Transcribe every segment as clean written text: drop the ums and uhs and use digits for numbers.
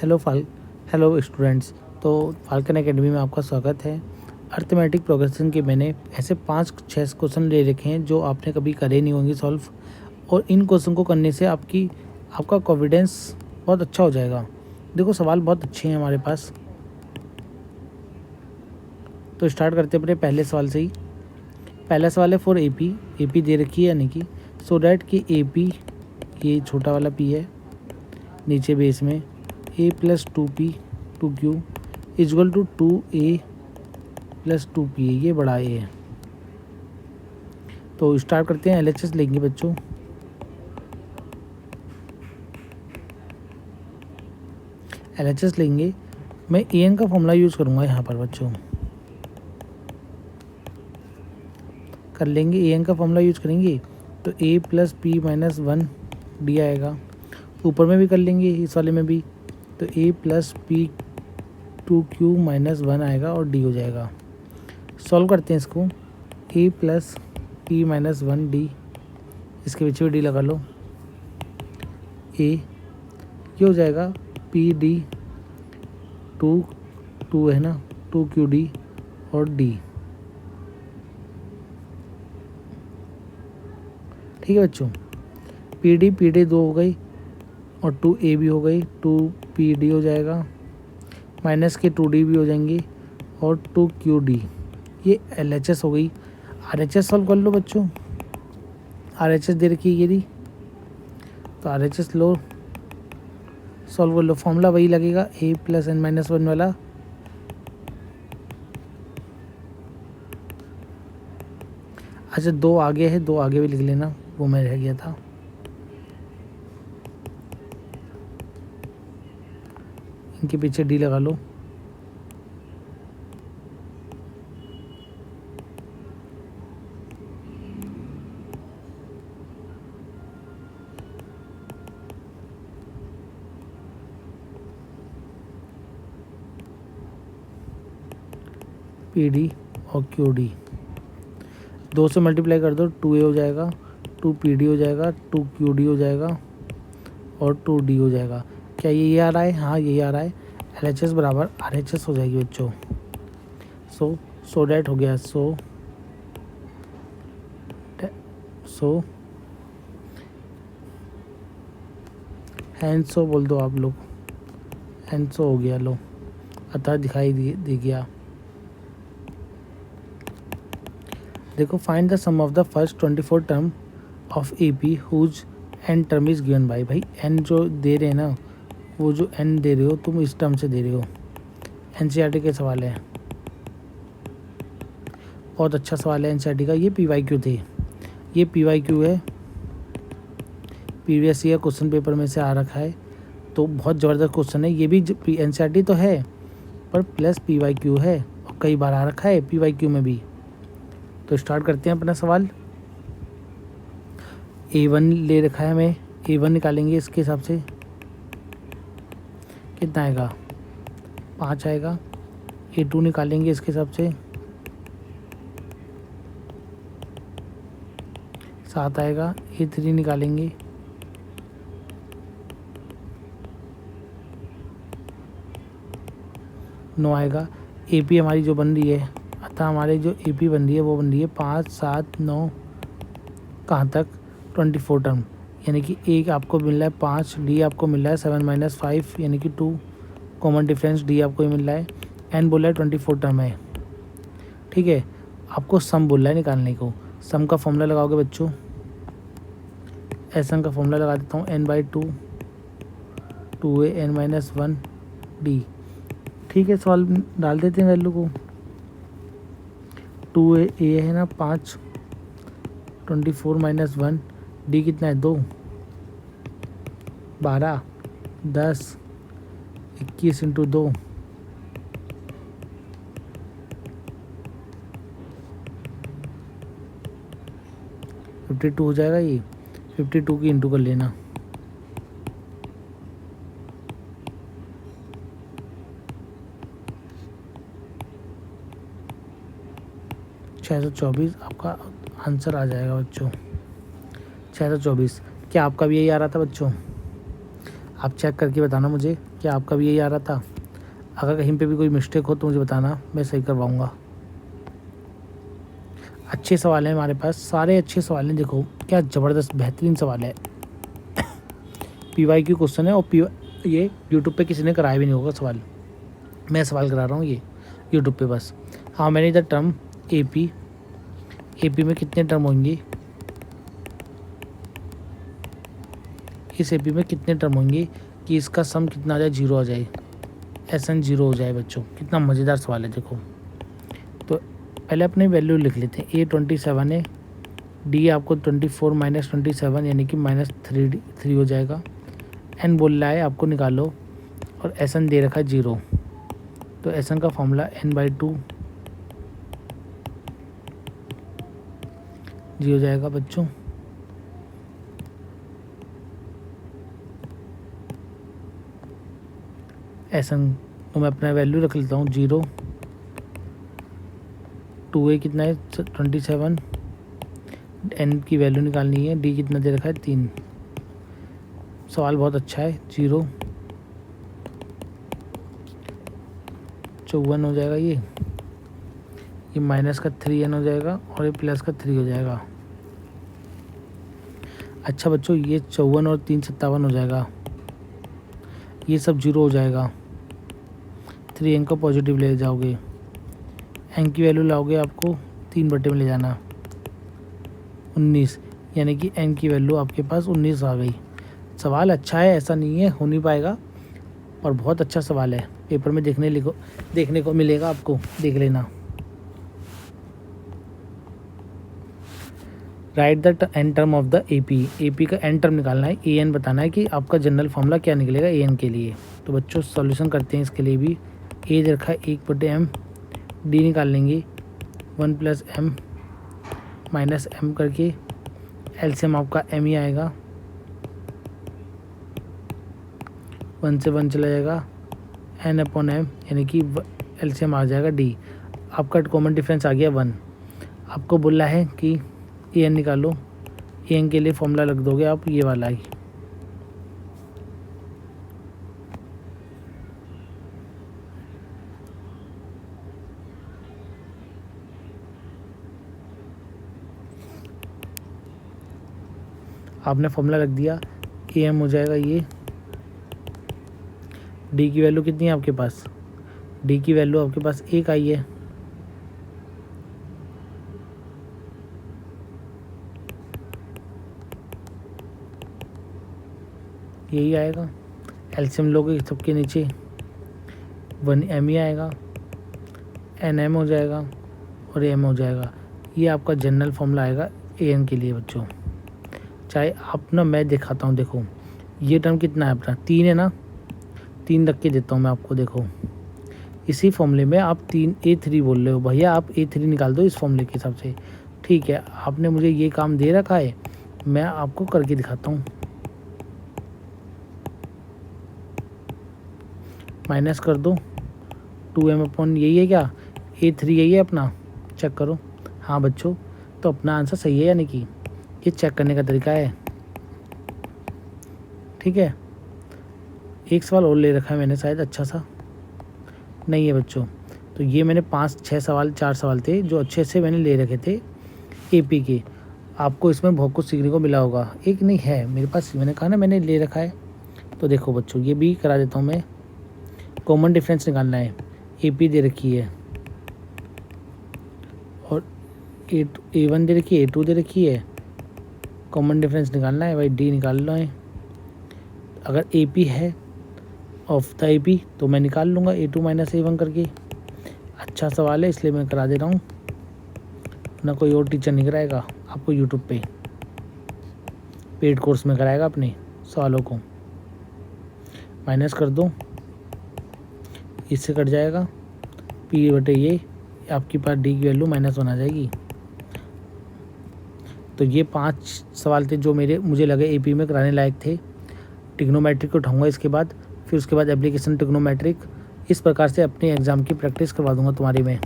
Hello hello students. तो falcon academy में आपका स्वागत है। अर्थमेटिक प्रोग्रेशन के मैंने ऐसे 5-6 क्वेश्चन ले रखे हैं जो आपने कभी करे नहीं होंगे सॉल्व, और इन क्वेश्चन को करने से आपका कॉन्फिडेंस बहुत अच्छा हो जाएगा। देखो सवाल बहुत अच्छे हैं हमारे पास, तो स्टार्ट करते हैं अपने पहले सवाल से ही। पहला सवाल है फॉर एपी दे रखी है, यानी कि सो डैट कि एपी, ये छोटा वाला पी है नीचे बेस में, a plus 2p 2q equal to 2a plus 2p, ये बड़ा a है। तो स्टार्ट करते हैं, LHS लेंगे बच्चों। LHS लेंगे, मैं an का फॉर्मूला यूज़ करूँगा यहाँ पर बच्चों। कर लेंगे, an का फॉर्मूला यूज़ करेंगे तो a plus p minus 1 D आएगा। ऊपर में भी कर लेंगे, इस वाले में भी, तो a plus P 2q minus 1 आएगा और d हो जाएगा। सॉल्व करते हैं इसको, a plus P minus 1 D, इसके पीछे भी d लगा लो, a ये हो जाएगा पी डी 2 है ना, 2q d और d। ठीक है बच्चों, पी डी 2 हो गई और 2a भी हो गई, 2pd हो जाएगा, माइनस के 2d भी हो जाएंगे और 2qd, ये LHS हो गई। RHS सॉल्व कर लो बच्चों, RHS दे रखी है ये दी, तो RHS लो, सॉल्व कर लो। फॉर्मूला वही लगेगा, a प्लस n माइनस 1 वाला, अच्छा 2 आगे है, 2 आगे भी लिख लेना, वो मैं रह गया था। इनके पीछे d लगा लो, पी डी और क्यू डी 2 से मल्टीप्लाई कर दो, 2a हो जाएगा, 2pd हो जाएगा, 2qd हो जाएगा और 2d हो जाएगा। क्या ये आ रहा है? हाँ ये आ रहा है। LHS बराबर RHS हो जाएगी बच्चों। सो डैट हो गया, सो हैंसो बोल दो आप लोग, हैंसो हो गया, लो अतः दिखाई दे गया। देखो, find the sum of the first 24 term of AP whose n term is given by, भाई n जो दे रहे हैं ना, वो जो n दे रहे हो तुम इस टर्म से दे रहे हो। NCERT के सवाल है, बहुत अच्छा सवाल है NCERT का। ये PYQ थे, ये PYQ है, प्रीवियस ईयर क्वेश्चन पेपर में से आ रखा है, तो बहुत ज़बरदस्त क्वेश्चन है। ये भी NCERT तो है पर प्लस PYQ है, और कई बार आ रखा है PYQ में भी। तो स्टार्ट करते हैं अपना सवाल। A1 ले रखा है, हमें A1 निकालेंगे, इसके हिसाब से कितना आएगा, 5 आएगा। A2 निकालेंगे, इसके हिसाब से 7 आएगा। A3 निकालेंगे, 9 आएगा। AP हमारी जो बन रही है, अतः हमारे जो AP बन रही है वो बन रही है 5, 7, 9, कहाँ तक, 24 टर्म, यानी कि एक आपको मिल रहा है 5, D आपको मिल रहा है 7 माइनस 5 यानी कि 2, कॉमन डिफरेंस D आपको ही मिल रहा है, N बोला है 24 टर्म है। ठीक है, आपको सम बोल रहा है निकालने को। सम का फॉर्मूला लगाओगे बच्चों, SN का फॉर्मूला लगा देता हूँ, n/2 2a n minus 1 D। ठीक है, सवाल डाल देते हैं वैल्यू को। 2a है ना 5, 24 माइनस 1, D कितना है 2, 12, 10, 21 इंटू 2, 52 हो जाएगा। ये 52 की इंटू कर लेना, 624 आपका आंसर आ जाएगा बच्चों, 624। क्या आपका भी यही आ रहा था बच्चों? आप चेक करके बताना मुझे कि आपका भी यही आ रहा था। अगर कहीं पे भी कोई मिस्टेक हो तो मुझे बताना, मैं सही करवाऊँगा। अच्छे सवाल हैं हमारे पास, सारे अच्छे सवाल हैं। देखो क्या ज़बरदस्त बेहतरीन सवाल है। PYQ क्वेश्चन है और ये यूट्यूब पे किसी ने कराया भी नहीं होगा सवाल, मैं सवाल करा रहा हूँ ये यूट्यूब पे बस। How many the term AP में कितने टर्म होंगे, इस AP में कितने टर्म होंगे कि इसका सम कितना आ जाए, 0 आ जाए, SN 0 हो जाए बच्चों। कितना मज़ेदार सवाल है। देखो तो पहले अपने वैल्यू लिख लेते हैं। A 27 है, D आपको 24 माइनस 27 यानी कि -3 हो जाएगा। N बोल रहा है आपको निकालो और SN दे रखा है 0, तो SN का फॉर्मूला N/2 जी हो जाएगा बच्चों। SN तो मैं अपना वैल्यू रख लेता हूँ 0, 2A कितना है 27, N की वैल्यू निकालनी है, D कितना दे रखा है 3। सवाल बहुत अच्छा है। 0 54 हो जाएगा, ये माइनस का 3N हो जाएगा और ये प्लस का 3 हो जाएगा। अच्छा बच्चों, ये 54 और 3 57 हो जाएगा, ये सब 0 हो जाएगा। 3N का पॉजिटिव ले जाओगे, N की वैल्यू लाओगे आपको 3/में ले जाना, 19, यानी कि N की वैल्यू आपके पास 19 आ गई। सवाल अच्छा है, ऐसा नहीं है हो नहीं पाएगा, पर बहुत अच्छा सवाल है। पेपर में देखने को मिलेगा आपको, देख लेना। Write the n term of the AP का एन टर्म निकालना है। AN बताना है कि आपका जनरल फॉर्मूला क्या निकलेगा AN के लिए। तो बच्चों सॉल्यूशन करते हैं इसके लिए भी। A रखा है 1/m, D निकाल लेंगे 1 + m - m करके, LCM आपका m ही आएगा, 1 से 1 चला जाएगा, N/m यानी कि LCM आ जाएगा D। आपका कॉमन डिफरेंस आ गया 1। आपको बोला है कि AN निकालो, AN के लिए फॉर्मूला रख दोगे आप ये वाला ही। आपने फॉर्मूला रख दिया, AM हो जाएगा ये। D की वैल्यू कितनी है आपके पास, D की वैल्यू आपके पास 1 आई है। यही आएगा। LCM लोगे सबके नीचे 1m ही आएगा, NM हो जाएगा और M हो जाएगा। ये आपका जनरल फॉर्मूला आएगा AN के लिए बच्चों। चाहे आप ना, मैं दिखाता हूँ, देखो ये टर्म कितना है अपना 3 है ना, 3 रख के देता हूँ मैं आपको। देखो इसी फॉर्मूले में आप 3A3 बोल रहे हो, भैया आप A3 निकाल दो इस फॉर्मूले के हिसाब से। ठीक है, आपने मुझे ये काम दे रखा है, मैं आपको करके दिखाता हूँ। माइनस कर दो 2m/, यही है क्या, A3 यही है अपना, चेक करो। हाँ बच्चों, तो अपना आंसर सही है, यानी कि ये चेक करने का तरीका है। ठीक है, एक सवाल और ले रखा है मैंने शायद, अच्छा सा नहीं है बच्चों। तो ये मैंने 4 सवाल थे जो अच्छे से मैंने ले रखे थे AP के। आपको इसमें बहुत कुछ सीखने को मिला होगा। एक नहीं है मेरे पास, मैंने कहा ना मैंने ले रखा है। तो देखो बच्चों, ये भी करा देता हूँ मैं। कॉमन डिफरेंस निकालना है, AP दे रखी है और A1 दे रखी है, A2 दे रखी है। कॉमन डिफरेंस निकालना है भाई, D निकाल लो है। अगर AP है ऑफ द AP तो मैं निकाल लूँगा A2 - A1 करके। अच्छा सवाल है इसलिए मैं करा दे रहा हूँ, ना कोई और टीचर नहीं कराएगा आपको यूट्यूब पे, पेड कोर्स में कराएगा अपने सवालों को। माइनस कर दो, इससे कट जाएगा P/ये, आपके पास D की वैल्यू -1 आ जाएगी। तो ये 5 सवाल थे जो मुझे लगे AP में कराने लायक थे। ट्रिग्नोमेट्रिक को उठाऊँगा इसके बाद, फिर उसके बाद एप्लीकेशन ट्रिग्नोमेट्रिक। इस प्रकार से अपने एग्ज़ाम की प्रैक्टिस करवा दूंगा तुम्हारी में।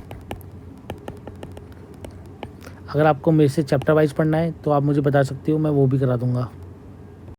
अगर आपको मेरे से चैप्टर वाइज पढ़ना है तो आप मुझे बता सकते हो, मैं वो भी करा दूंगा।